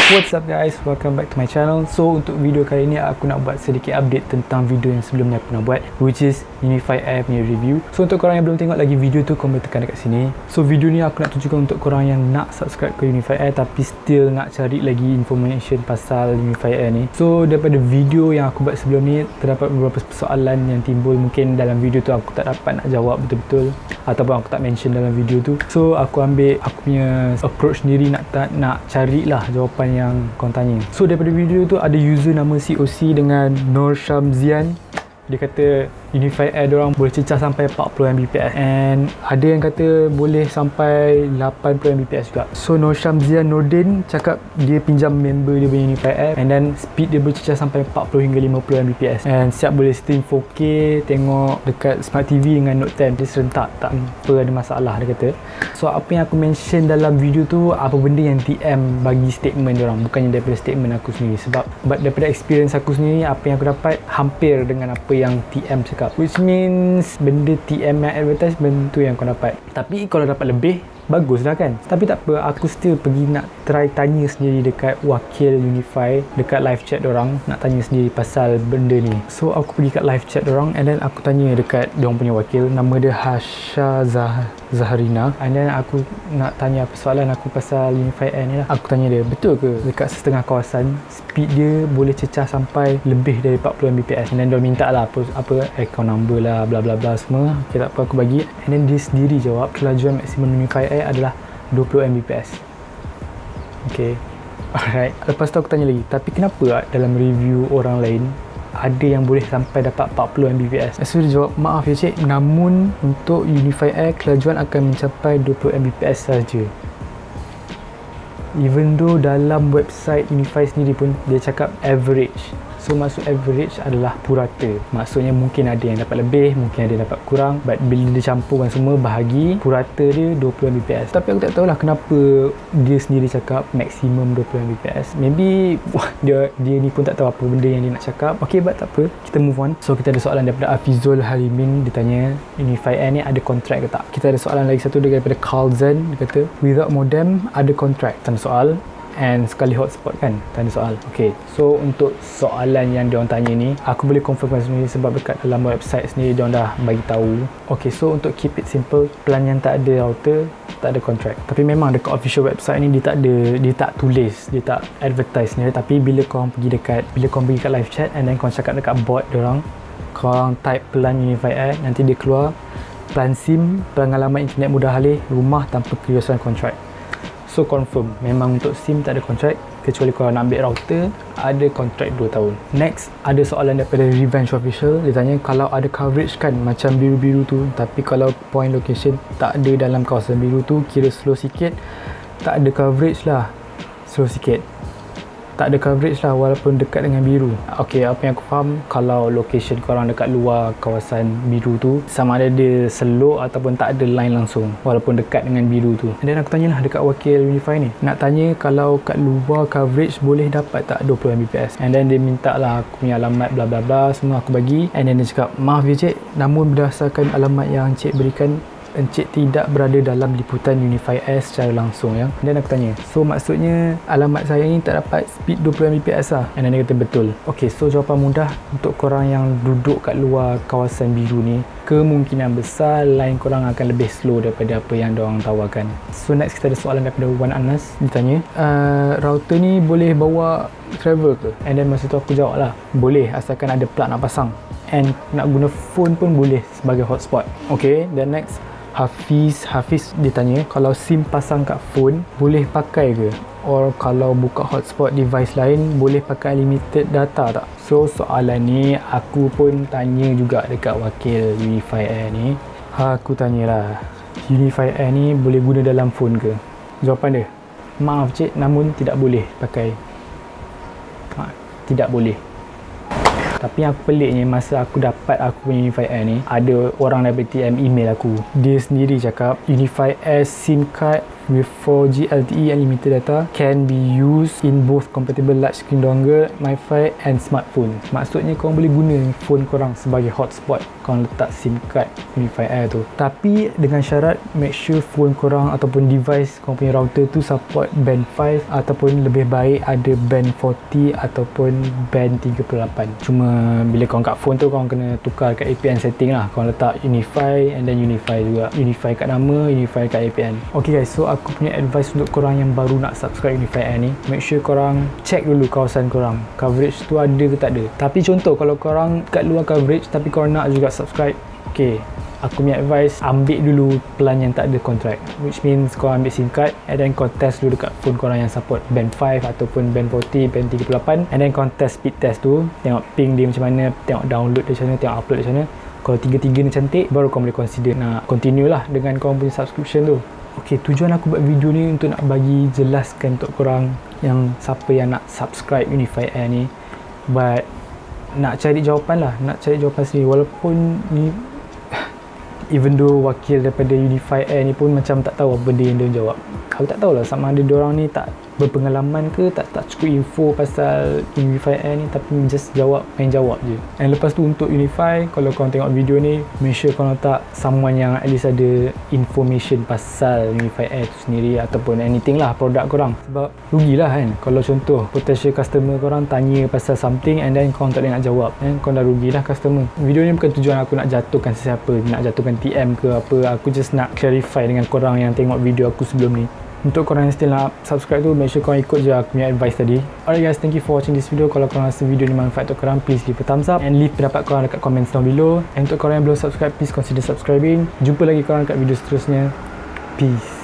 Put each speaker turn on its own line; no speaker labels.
What's up guys, welcome back to my channel. So untuk video kali ni aku nak buat sedikit update tentang video yang sebelumnya aku nak buat, which is Unify Air punya review. So untuk korang yang belum tengok lagi video tu, korang boleh tekan dekat sini. So video ni aku nak tunjukkan untuk korang yang nak subscribe ke Unify Air tapi still nak cari lagi information pasal Unify Air ni. So daripada video yang aku buat sebelum ni, terdapat beberapa persoalan yang timbul. Mungkin dalam video tu aku tak dapat nak jawab betul-betul, ataupun aku tak mention dalam video tu. So aku ambil aku punya approach sendiri nak carilah jawapan yang korang tanya. So daripada video tu ada user nama COC dengan Nur Syamzian. Dia kata Unify Air diorang boleh cecah sampai 40 Mbps, and ada yang kata boleh sampai 80 Mbps juga. So Nur Syamzian Nordin cakap dia pinjam member dia punya Unify Air, and then speed dia boleh cecah sampai 40 hingga 50 Mbps, and siap boleh stream 4K, tengok dekat Smart TV dengan Note 10. Dia serentak, tak apa ada masalah, dia kata. So apa yang aku mention dalam video tu, apa benda yang TM bagi statement diorang, bukannya daripada statement aku sendiri. Sebab daripada experience aku sendiri, apa yang aku dapat hampir dengan apa yang TM cakap, which means benda TM yang advertise, benda tu yang kau dapat. Tapi kalau dapat lebih, bagus lah kan. Tapi tak apa, aku still pergi nak try tanya sendiri dekat wakil Unify, dekat live chat dorang, nak tanya sendiri pasal benda ni. So aku pergi kat live chat dorang, and then aku tanya dekat dorang punya wakil, nama dia Hasha Zaharina, and then aku nak tanya persoalan aku pasal Unify Air ni lah. Aku tanya dia, betul ke dekat setengah kawasan speed dia boleh cecah sampai lebih dari 40 Mbps? And then dia minta lah apa account number lah, bla bla bla semua. Okay, tak apa, aku bagi. And then dia sendiri jawab kelajuan maksimum Unify Air adalah 20 Mbps. Okay, alright. Lepas tu aku tanya lagi, tapi kenapa dalam review orang lain ada yang boleh sampai dapat 40 Mbps? So dia jawab, maaf ya cik, namun untuk Unify Air kelajuan akan mencapai 20 Mbps saja. Even though dalam website Unify sendiri pun dia cakap average. So maksud average adalah purata. Maksudnya mungkin ada yang dapat lebih, mungkin ada yang dapat kurang, but bila dia campurkan semua, bahagi purata dia 20 Mbps. Tapi aku tak tahulah kenapa dia sendiri cakap maksimum 20 Mbps. Maybe dia ni pun tak tahu apa benda yang dia nak cakap. Okay, but tak apa, kita move on. So kita ada soalan daripada Afizul Halimin. Dia tanya Unify Air ni ada kontrak ke tak. Kita ada soalan lagi satu daripada Carlzen. Dia kata without modem ada kontrak, tanda soal. And sekali hotspot kan, tanda soal. Okay, so untuk soalan yang diorang tanya ni, aku boleh confirmkan sendiri sebab dekat dalam website sendiri diorang dah bagi tahu. Okay, so untuk keep it simple, plan yang tak ada router, tak ada kontrak. Tapi memang dekat official website ni dia tak tulis, dia tak advertise ni. Tapi bila korang pergi kat live chat, and then korang cakap dekat bot diorang, korang type plan Unify Air, nanti dia keluar plan SIM, pengalaman internet mudah alih, rumah tanpa kilosan kontrak. So confirm, memang untuk SIM tak ada kontrak, kecuali korang nak ambil router, ada kontrak 2 tahun. Next, ada soalan daripada Revenge Official. Dia tanya kalau ada coverage kan macam biru-biru tu, tapi kalau point location tak ada dalam kawasan biru tu, kira slow sikit. Tak ada coverage lah, slow sikit. Tak ada coverage lah walaupun dekat dengan biru. Okay, apa yang aku faham, kalau location korang dekat luar kawasan biru tu, sama ada dia slow ataupun tak ada line langsung walaupun dekat dengan biru tu. Dan aku tanyalah dekat wakil Unify ni, nak tanya kalau kat luar coverage boleh dapat tak 20 Mbps. And then dia minta lah aku punya alamat bla bla bla, semua aku bagi. And then dia cakap, maaf ya cik, namun berdasarkan alamat yang cik berikan, encik tidak berada dalam liputan Unify Air secara langsung ya. Dan aku tanya, so maksudnya alamat saya ni tak dapat speed 20 Mbps lah? And then dia kata betul. Okay, so jawapan mudah untuk korang yang duduk kat luar kawasan biru ni, kemungkinan besar line korang akan lebih slow daripada apa yang diorang tawarkan. So next kita ada soalan daripada Wan Anas. Dia tanya, router ni boleh bawa travel ke? And then masa tu aku jawab lah, boleh asalkan ada plug nak pasang, and nak guna phone pun boleh sebagai hotspot. Okay, then next Hafiz dia tanya, kalau SIM pasang kat phone boleh pakai ke? Or kalau buka hotspot device lain boleh pakai unlimited data tak? So soalan ni aku pun tanya juga dekat wakil Unify Air ni. Aku tanyalah, Unify Air ni boleh guna dalam phone ke? Jawapan dia, maaf cik, namun tidak boleh pakai. Tidak boleh. Tapi yang peliknya, masa aku dapat aku punya Unify Air ni, ada orang daripada TM email aku. Dia sendiri cakap Unify Air SIM card with 4G LTE unlimited data, can be used in both compatible large screen dongle, MiFi and smartphone. Maksudnya korang boleh guna phone korang sebagai hotspot korang letak SIM card Unify Air tu. Tapi dengan syarat make sure phone korang ataupun device korang punya router tu support band 5 ataupun lebih baik ada band 40 ataupun band 38. Cuma bila korang kat phone tu korang kena tukar kat APN setting lah. Korang letak Unify and then Unify juga. Unify kat nama, Unify kat APN. Ok guys, so aku punya advice untuk korang yang baru nak subscribe Unify Air ni, make sure korang check dulu kawasan korang, coverage tu ada ke tak ada. Tapi contoh kalau korang kat luar coverage tapi korang nak juga subscribe, ok, aku punya advice, ambil dulu plan yang tak ada contract, which means korang ambil SIM card and then korang test dulu dekat phone korang yang support band 5 ataupun band 40, band 38, and then korang test speed test tu, tengok ping dia macam mana, tengok download dia macam mana, tengok upload dia macam mana. Kalau tiga-tiga ni cantik, baru korang boleh consider nak continue lah dengan korang punya subscription tu. Ok, tujuan aku buat video ni untuk nak bagi jelaskan untuk korang yang siapa yang nak subscribe Unify Air ni, but nak cari jawapan lah, nak cari jawapan sendiri. Walaupun ni even though wakil daripada Unify Air ni pun macam tak tahu apa benda yang dia jawab. Aku tak tahulah sama ada diorang ni tak berpengalaman ke, tak cukup info pasal Unify Air ni, tapi just main jawab je. And lepas tu untuk Unify, kalau korang tengok video ni, make sure korang letak someone yang at least ada information pasal Unify Air tu sendiri ataupun anything lah produk korang. Sebab rugilah kan kalau contoh potential customer korang tanya pasal something and then korang tak boleh nak jawab, korang dah rugilah customer. Video ni bukan tujuan aku nak jatuhkan sesiapa, nak jatuhkan TM ke apa. Aku just nak clarify dengan korang yang tengok video aku sebelum ni. Untuk korang yang still nak subscribe tu, make sure korang ikut je aku punya advice tadi. Alright guys, thank you for watching this video. Kalau korang rasa video ni manfaat untuk korang, please leave a thumbs up and leave pendapat korang dekat comments down below. And untuk korang yang belum subscribe, please consider subscribing. Jumpa lagi korang dekat video seterusnya. Peace.